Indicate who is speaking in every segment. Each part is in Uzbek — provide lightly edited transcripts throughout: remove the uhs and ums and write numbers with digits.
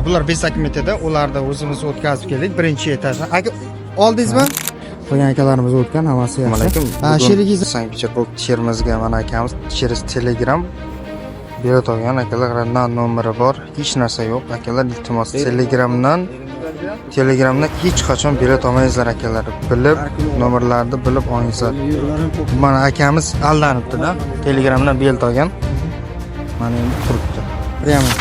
Speaker 1: Bular Bezak metida, ularda o'zimiz o'tkazib keldik. Birinchi etajdan. Aka, oldingizmi? Qo'ygan akalarimiz o'tgan, hammasi yaxshi. Assalomu alaykum. Sherigingiz Sankt-Peterburg Termizga mana akamiz через Telegram bilet olgan akalardan nomeri bor. Hech narsa yo'q. Akalar iltimos Telegramdan hech qachon bilet olmaysizlar akalar. Bilib, nomerlarni bilib olingizlar. Mana akamiz aldanibdi-da. Telegramdan bilet olgan. Mana endi turibdi. Prямо.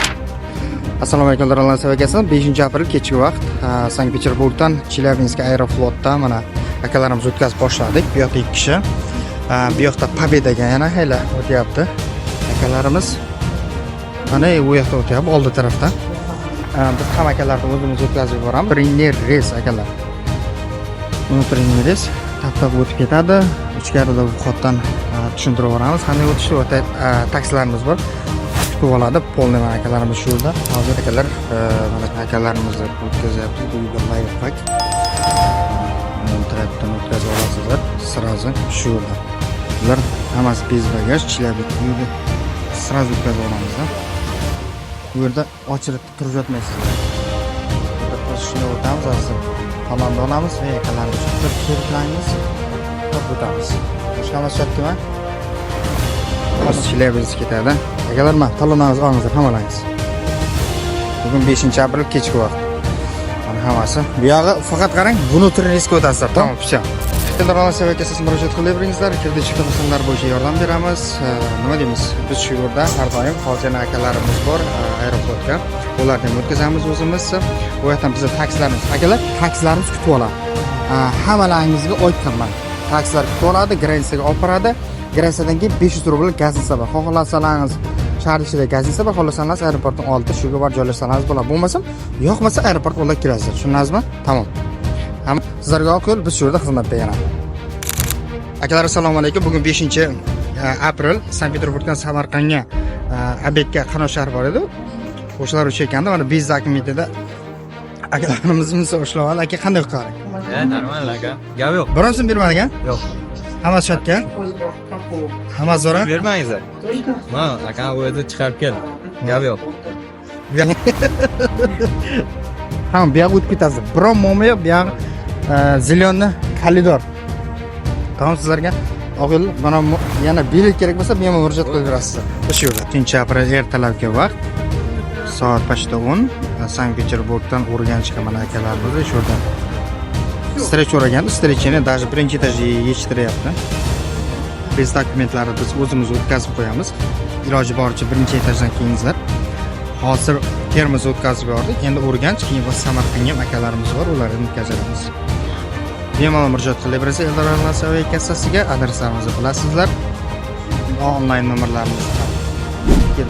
Speaker 1: Assalomu alaykum daryolar akasilar. 5-aprel kechki vaqt Sankt-Peterburgdan Chelyabinsk Aeroflotda mana akalarimiz o'tkazib boshladik. Bu yoqda 2 kishi. Bu yoqda Pobedaga yana hayla o'tyapti. Akalarimiz mana bu yoqda o'tyapti, oldi tarafda. Biz ham akalarni o'zimiz o'tkazib yuboramiz. Premier reys akalar. Buni premier reys tap-tap o'tib ketadi. Ichkarida bu xotdan tushuntirib yuboramiz. Qanday o'tishni o'ta taksilarimiz bor. Kutib oladi. Polni akalarimiz shu yerda. Hozir akalar mana akalarimizni o'tkazyapti. Bu yerda layfpak. Trapdan o'tkazib olasizlar. Sразу shu yerda. Bular hammasi bez bagaj, Chelyabinskga sразу o'tkazib olamiz. Bu yerda ochilib turib yotmaysizlar. Shuni o'tamiz, hozir tomonda olamiz va yaqinlarni tushirib kelamiz. O'tamiz. Boshqa narsa yo'qmi? Hozir Chelyabinsk ketadi. Akalar, mana talonlarimizni olingizlar, hammalaringiz. Bugun 5-aprel kechki vaqt. Mana hammasi. Bu yog'i faqat qarang, buni turingizga o'tasizlar. Tamom, picha. Daryolar akasiz murojaat qilaveringizlar. Kirdi chiqdi qismlar bo'yicha yordam beramiz. Nima deymiz? Biz shu yerda har doim hozirgi akalarimiz bor aeroportga. Ularni o'tkazamiz o'zimiz. Bu yerdan bizning taksilarimiz. Akalar, taksilarimiz kutib oladi. Hammalaringizga aytganman. Taksilar kutib oladi, gransiyaga olib boradi. Gransiyadan keyin 500 rubl gaz hisobi. Xohlasangiz shahar ichida gaz hisobi, xohlasangiz aeroportning oldida shuga bor joylashsangiz bo'ladi. Bo'lmasa, yo'qmasa aeroport olib kirasizlar. Tushundingizmi? Tamom. Sizlarga oqil, biz shu yerda xizmatda yana. Akalar, assalomu alaykum. Bugun 5-aprel Sankt-Peterburgdan Samarqandga obedga Qanot shahri bor edi. O'shalar uchayotganda mana Bezak metida akalarimizni ushlab aka qanday qiladi?
Speaker 2: Normal aka. Gap yo'q.
Speaker 1: Birontasi bermadigan?
Speaker 2: Yo'q.
Speaker 1: Hammasi sotgan? Hammasi zo'r.
Speaker 2: Bermangizlar. Mana aka u yerda chiqarib keldi. Gap yo'q.
Speaker 1: Hamma bu yoqqa o'tib ketasiz. Biron muammo yo'q. Bu yoq zelyonni koridor. Tamam, sizlarga og'il mana yana bilet kerak bo'lsa, men murojaat qilib berasiz. Shu yerda 5-aprel ertalabki vaqt soat pashta 10 Sankt-Peterburgdan Urganchga mana akalarimiz shu yerda strech o'ragan, strechini даже birinchi etajga yechtiryapti. Biz dokumentlarni biz o'zimiz o'tkazib qo'yamiz. Iloji boricha birinchi etajdan keyingizlar. Hozir Termiz o'tkazib yubordik. Endi Urganch, keyin va Samarqandga akalarimiz bor, ularni o'tkazamiz. Bemalol murojaat qilaverasiz Eldor kassasiga. Adreslarimizni bilasizlar. Onlayn nomerlarimiz ham.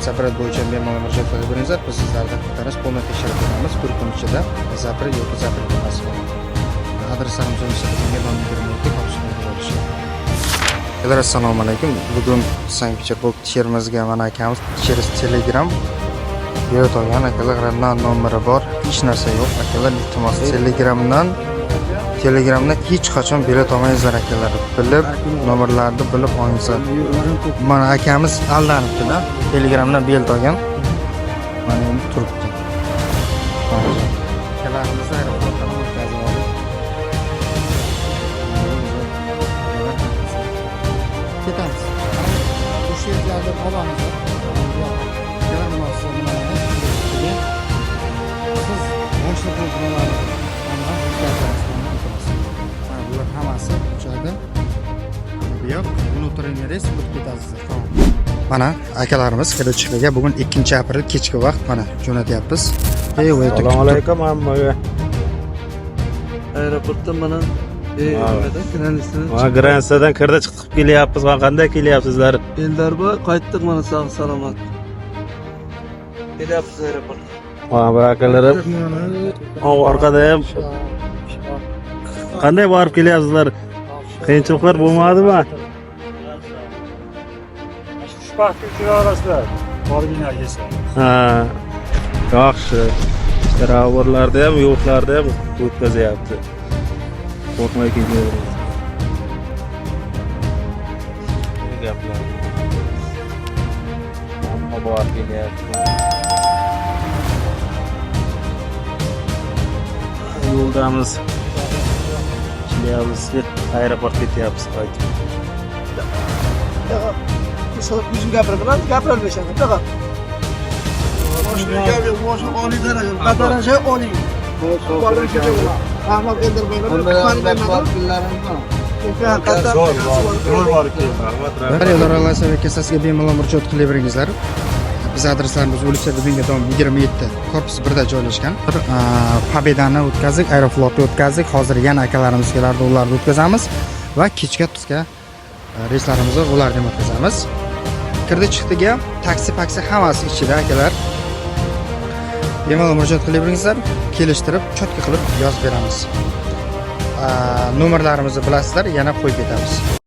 Speaker 1: Zapret bo'yicha bemalol murojaat qilaveringizlar. Biz sizlarga qutqarish polni tekshirib beramiz. 4 kun ichida Zapret yoki Zapret emas. Adreslarimizni Eldor, assalomu alaykum. Bugun Sankt-Peterburg Termizga mana akamiz через Telegram bilet olgan akalardan nomeri bor. Hech narsa yo'q. Akalar, iltimos Telegramdan hech qachon bilet olmaysizlar akalar. Bilib, nomerlarni bilib olingizlar. Mana akamiz aldanibdi-da. Telegramdan bilet olgan. Mana endi turibdi. Akalarimiz aeroportdan o'tkazib oldi. Ketamiz. O'sha yerlardan olamiz. Hammasi joyda. Bu yoq внутренний reys o'tib ketasizlar. Mana akalarimiz kirib chiqiga bugun 2-aprel kechki vaqt mana jo'natyapmiz.
Speaker 3: Assalomu alaykum hammaga.
Speaker 4: Aeroportdan mana
Speaker 3: Gransiyadan kirdi chiqib kelyapmiz. Qanday kelyapsizlar?
Speaker 4: Eldarboy qaytdik mana sog' salomat. Kelyapmiz aeroportga.
Speaker 3: Bu akalarim orqada ham qanday borib kelyapsizlar? Qiyinchiliklar bo'lmadimi?
Speaker 5: Shu vaqtga orasida borgina kelsa.
Speaker 3: Ha. Yaxshi. Travmalarda ham, yo'qlarda ham o'tkazyapti. Qo'rqmay kelaverasiz. Gaplar. Hamma borib kelyapti. yo'ldamiz. Chelyabinskka aeroportga ketyapmiz qaytib.
Speaker 4: O'zim gapiraman, gapirolmaysan. Faqat. Qadaraja oling. Ahmad
Speaker 1: Daryolar oralasi va kasasiga bemalol murojaat qilaveringizlar. Biz adreslarimiz ulisa bugunga dom 27 korpus 1 da joylashgan. Pobedani o'tkazdik, Aeroflotni o'tkazdik. Hozir yana akalarimiz kelardi, ularni o'tkazamiz va kechga tuzga reyslarimizni ularga o'tkazamiz. Kirdi chiqdiga taksi hammasi ichida akalar. Bemalol murojaat qilaveringizlar, kelishtirib, cho'tka qilib yozib beramiz. Nomerlarimizni bilasizlar, yana qo'yib ketamiz.